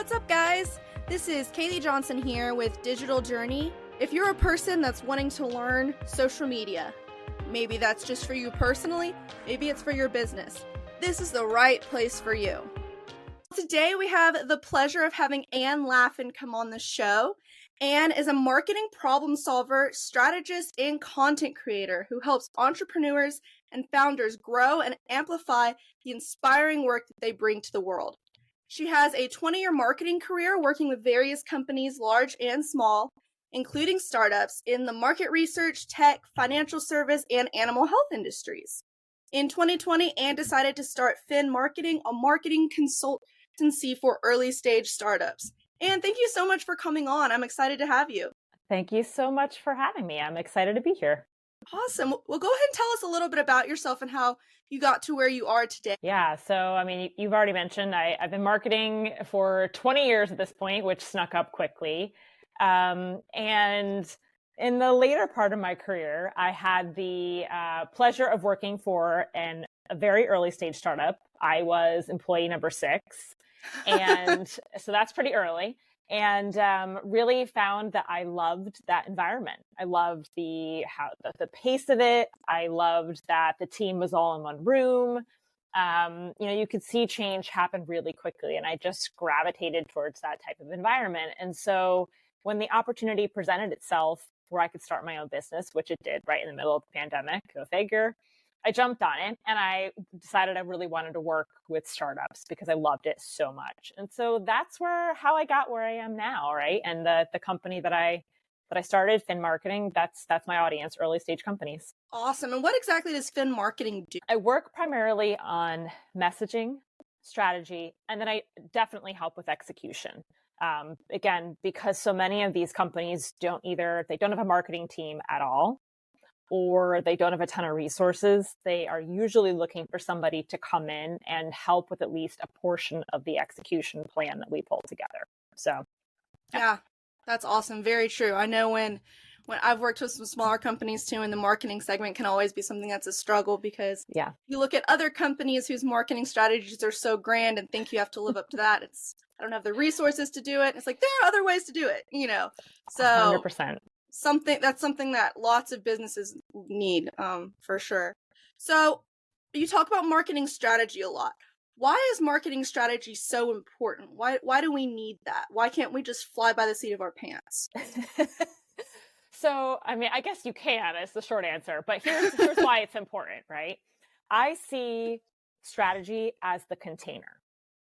What's up, guys? This is Kaylee Johnson here with Digital Journey. If you're a person that's wanting to learn social media, maybe that's just for you personally, maybe it's for your business, this is the right place for you. Today we have the pleasure of having Anne Laffin come on the show. Anne is a marketing problem solver, strategist, and content creator who helps entrepreneurs and founders grow and amplify the inspiring work that they bring to the world. She has a 20-year marketing career working with various companies, large and small, including startups in the market research, tech, financial service, and animal health industries. In 2020, Anne decided to start Fin Marketing, a marketing consultancy for early-stage startups. Anne, thank you so much for coming on. I'm excited to have you. Thank you so much for having me. I'm excited to be here. Awesome. Well, go ahead and tell us a little bit about yourself and how you got to where you are today. Yeah. So, you've already mentioned I've been marketing for 20 years at this point, which snuck up quickly. And in the later part of my career, I had the pleasure of working for a very early stage startup. I was employee number 6. And so that's pretty early. And really found that I loved that environment. I loved the pace of it. I loved that the team was all in one room. You could see change happen really quickly, and I just gravitated towards that type of environment. And so when the opportunity presented itself where I could start my own business, which it did right in the middle of the pandemic, go figure, I jumped on it and I decided I really wanted to work with startups because I loved it so much. And so that's how I got where I am now, right? And the company that I started, Fin Marketing, that's my audience, early stage companies. Awesome. And what exactly does Fin Marketing do? I work primarily on messaging, strategy, and then I definitely help with execution. Again, because so many of these companies don't have a marketing team at all, or they don't have a ton of resources. They are usually looking for somebody to come in and help with at least a portion of the execution plan that we pull together. So, yeah, that's awesome. Very true. I know when I've worked with some smaller companies too, and the marketing segment can always be something that's a struggle because you look at other companies whose marketing strategies are so grand and think you have to live up to that. I don't have the resources to do it. It's like, there are other ways to do it, so 100%. That's something that lots of businesses need, for sure. So you talk about marketing strategy a lot. Why is marketing strategy so important? Why do we need that? Why can't we just fly by the seat of our pants? So, I guess you can, is the short answer, but here's why it's important, right? I see strategy as the container.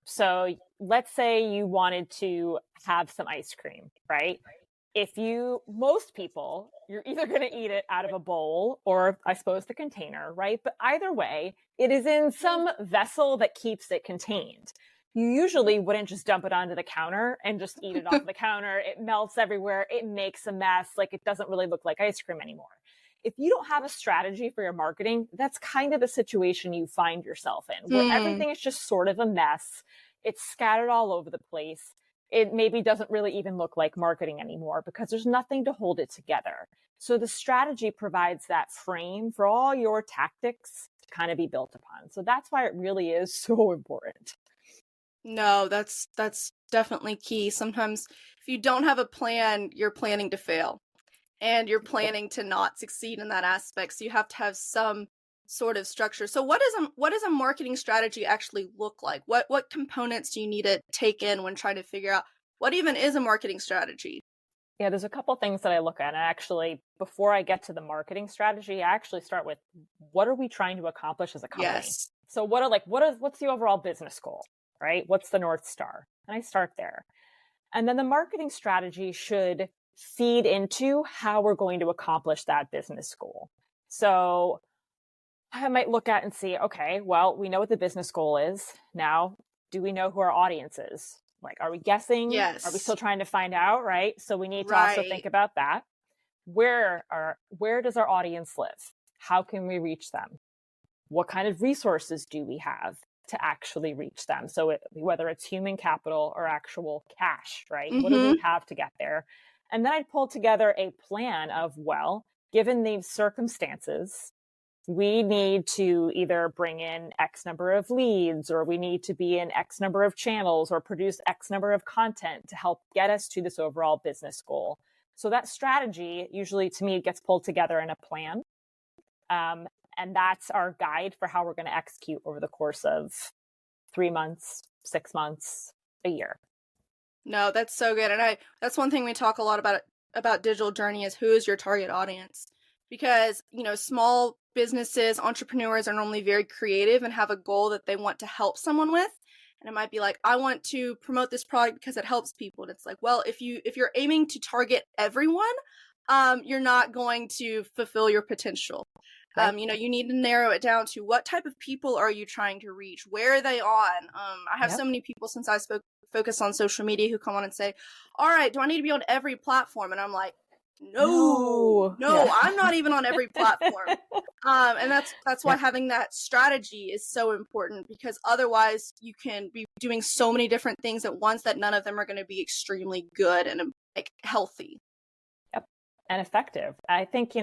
So let's say you wanted to have some ice cream, right? Most people, you're either going to eat it out of a bowl or I suppose the container, right? But either way, it is in some vessel that keeps it contained. You usually wouldn't just dump it onto the counter and just eat it off the counter. It melts everywhere. It makes a mess. Like, it doesn't really look like ice cream anymore. If you don't have a strategy for your marketing, that's kind of the situation you find yourself in, where everything is just sort of a mess. It's scattered all over the place. It maybe doesn't really even look like marketing anymore because there's nothing to hold it together. So the strategy provides that frame for all your tactics to kind of be built upon. So that's why it really is so important. No, that's definitely key. Sometimes if you don't have a plan, you're planning to fail and you're planning to not succeed in that aspect. So you have to have some sort of structure. So what does a marketing strategy actually look like? What components do you need to take in when trying to figure out what even is a marketing strategy? Yeah, there's a couple things that I look at. And actually, before I get to the marketing strategy, I actually start with, what are we trying to accomplish as a company? Yes. So what's the overall business goal, right? What's the North Star? And I start there. And then the marketing strategy should feed into how we're going to accomplish that business goal. So I might look at and see, okay, well, we know what the business goal is. Now, do we know who our audience is? Like, are we guessing? Yes. Are we still trying to find out, right? So we need to also think about that. Where does our audience live? How can we reach them? What kind of resources do we have to actually reach them? So whether it's human capital or actual cash, right? What do we have to get there? And then I'd pull together a plan of, well, given these circumstances, we need to either bring in X number of leads, or we need to be in X number of channels, or produce X number of content to help get us to this overall business goal. So that strategy usually, to me, gets pulled together in a plan. And that's our guide for how we're going to execute over the course of 3 months, 6 months, a year. No, that's so good. And that's one thing we talk a lot about digital journey is who is your target audience? Because, small businesses, entrepreneurs are normally very creative and have a goal that they want to help someone with. And it might be like, I want to promote this product because it helps people. And it's like, well, if you're aiming to target everyone, you're not going to fulfill your potential. Right. You need to narrow it down to what type of people are you trying to reach? Where are they on? I have so many people since I focus on social media who come on and say, all right, do I need to be on every platform? And I'm like, no, I'm not even on every platform. And that's why having that strategy is so important, because otherwise you can be doing so many different things at once that none of them are going to be extremely good and healthy. Yep. And effective. I think,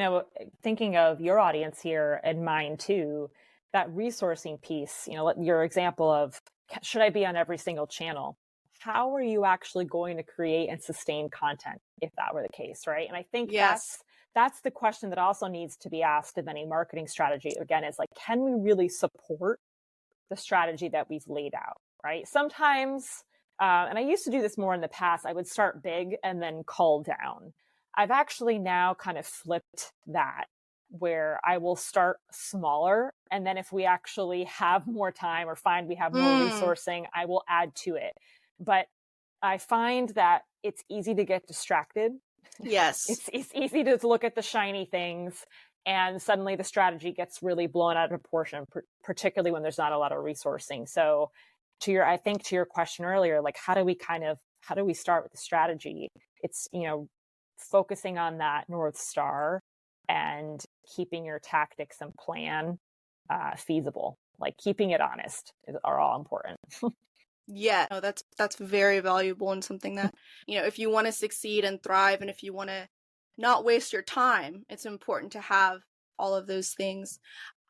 thinking of your audience here and mine too, that resourcing piece, your example of, should I be on every single channel? How are you actually going to create and sustain content if that were the case, right? And I think that's the question that also needs to be asked of any marketing strategy. Again, is like, can we really support the strategy that we've laid out, right? Sometimes, and I used to do this more in the past, I would start big and then cull down. I've actually now kind of flipped that, where I will start smaller, and then if we actually have more time or find we have more resourcing, I will add to it. But I find that it's easy to get distracted. Yes. It's easy to look at the shiny things, and suddenly the strategy gets really blown out of proportion, particularly when there's not a lot of resourcing. So I think to your question earlier, like, how do we start with the strategy? It's, focusing on that North Star and keeping your tactics and plan feasible, like keeping it honest are all important. Yeah, no, that's very valuable, and something that, if you want to succeed and thrive, and if you want to not waste your time, it's important to have all of those things.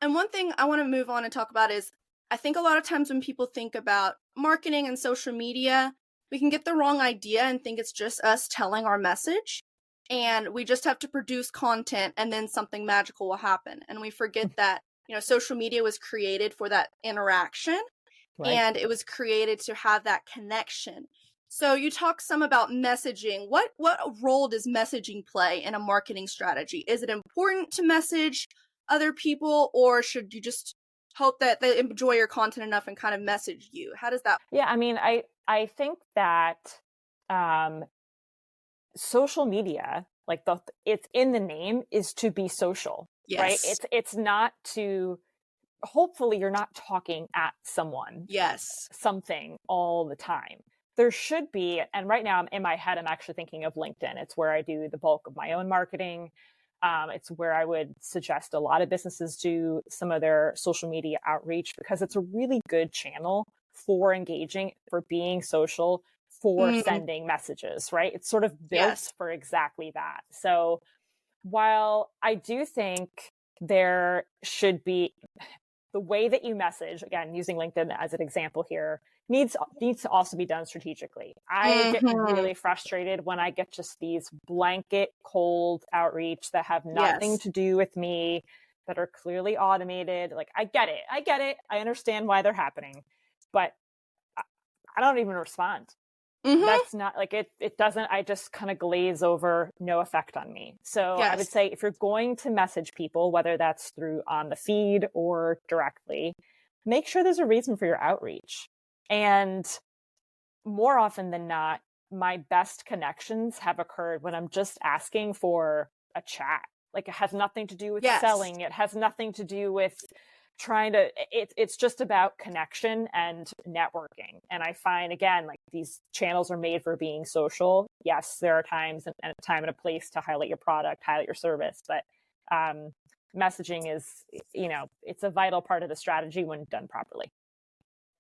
And one thing I want to move on and talk about is, I think a lot of times when people think about marketing and social media, we can get the wrong idea and think it's just us telling our message, and we just have to produce content and then something magical will happen. And we forget that, social media was created for that interaction. Right. And it was created to have that connection. So you talk some about messaging. What role does messaging play in a marketing strategy? Is it important to message other people, or should you just hope that they enjoy your content enough and kind of message you? How does that? Yeah, I mean, I think that social media, like it's in the name, is to be social, right? It's not to. Hopefully you're not talking at someone, something all the time. There should be, and right now in my head, I'm actually thinking of LinkedIn. It's where I do the bulk of my own marketing. It's where I would suggest a lot of businesses do some of their social media outreach, because it's a really good channel for engaging, for being social, for sending messages, right? It's sort of built for exactly that. So while I do think there should be, the way that you message, again, using LinkedIn as an example here, needs to also be done strategically. I get really frustrated when I get just these blanket cold outreach that have nothing to do with me, that are clearly automated. Like, I get it. I understand why they're happening, but I don't even respond. That's not like it doesn't, I just kind of glaze over, no effect on me. So I would say, if you're going to message people, whether that's through on the feed or directly, make sure there's a reason for your outreach. And more often than not, my best connections have occurred when I'm just asking for a chat. Like, it has nothing to do with selling. It has nothing to do with it's just about connection and networking. And I find, again, like, these channels are made for being social. Yes, there are times and a time and a place to highlight your product, highlight your service, but messaging is, it's a vital part of the strategy when done properly.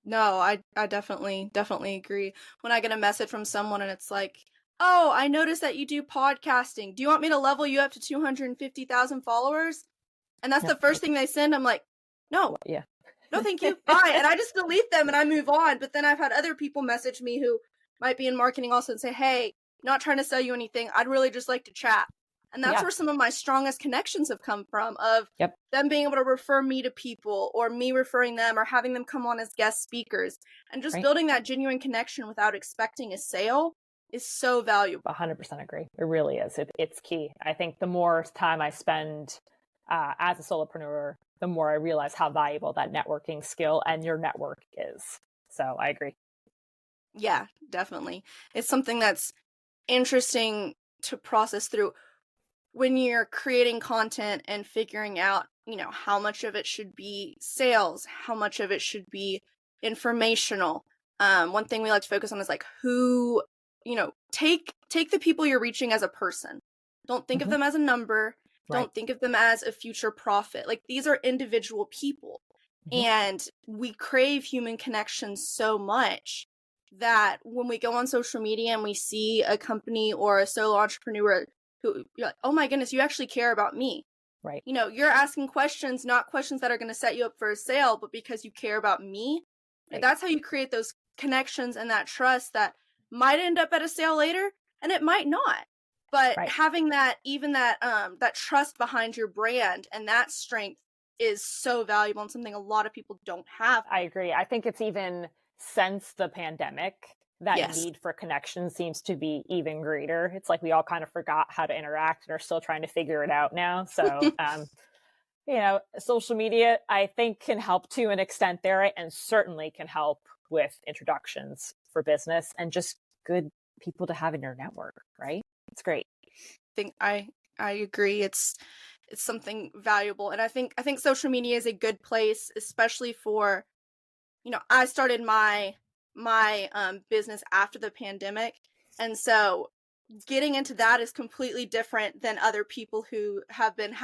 No, I definitely agree. When I get a message from someone and it's like, oh, I noticed that you do podcasting. Do you want me to level you up to 250,000 followers? And that's Yeah. the first thing they send. I'm like, no, Yeah. no, thank you. Bye. And I just delete them and I move on. But then I've had other people message me who might be in marketing also and say, hey, not trying to sell you anything. I'd really just like to chat. And that's where some of my strongest connections have come from, of them being able to refer me to people, or me referring them, or having them come on as guest speakers, and just building that genuine connection without expecting a sale is so valuable. 100% agree. It really is. It's key. I think the more time I spend as a solopreneur, the more I realize how valuable that networking skill and your network is. So I agree. Yeah, definitely. It's something that's interesting to process through when you're creating content and figuring out, how much of it should be sales, how much of it should be informational. One thing we like to focus on is like who, take the people you're reaching as a person. Don't think of them as a number. Don't think of them as a future profit. Like, these are individual people. And we crave human connection so much that when we go on social media and we see a company or a solo entrepreneur who, you're like, oh my goodness, you actually care about me. Right. You're asking questions, not questions that are going to set you up for a sale, but because you care about me. Right. That's how you create those connections and that trust that might end up at a sale later, and it might not. But having that, even that, that trust behind your brand and that strength is so valuable, and something a lot of people don't have. I agree. I think it's even since the pandemic, that need for connection seems to be even greater. It's like we all kind of forgot how to interact and are still trying to figure it out now. So, social media, I think, can help to an extent there, and certainly can help with introductions for business and just good people to have in your network, right? It's great. I agree. It's something valuable. And I think social media is a good place, especially for, I started my business after the pandemic. And so getting into that is completely different than other people who have been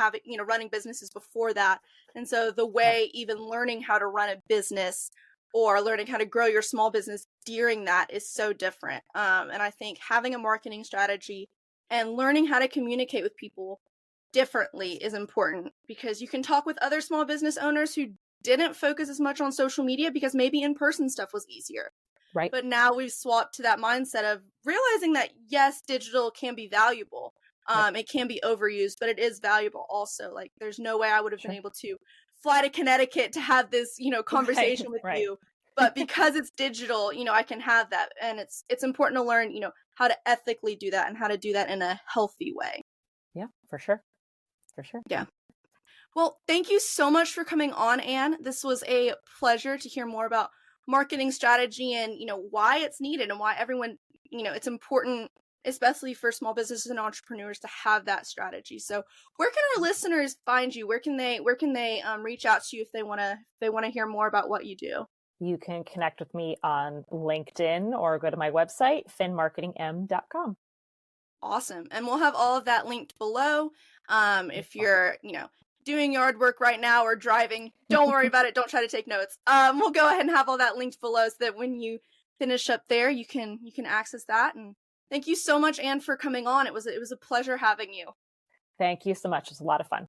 running businesses before that. And so the way even learning how to run a business or learning how to grow your small business during that is so different. And I think having a marketing strategy and learning how to communicate with people differently is important, because you can talk with other small business owners who didn't focus as much on social media because maybe in-person stuff was easier. Right. But now we've swapped to that mindset of realizing that, yes, digital can be valuable. It can be overused, but it is valuable also. Like, there's no way I would have been able to fly to Connecticut to have this, conversation with you. But because it's digital, I can have that. And it's important to learn, how to ethically do that and how to do that in a healthy way. Yeah, for sure. For sure. Yeah. Well, thank you so much for coming on, Anne. This was a pleasure to hear more about marketing strategy and, why it's needed and why everyone, it's important, especially for small businesses and entrepreneurs, to have that strategy. So where can our listeners find you? Where can they reach out to you if they want to hear more about what you do? You can connect with me on LinkedIn or go to my website, finmarketingm.com. Awesome. And we'll have all of that linked below. If you're, doing yard work right now or driving, don't worry about it. Don't try to take notes. We'll go ahead and have all that linked below so that when you finish up there, you can access that. And thank you so much, Anne, for coming on. It was a pleasure having you. Thank you so much. It was a lot of fun.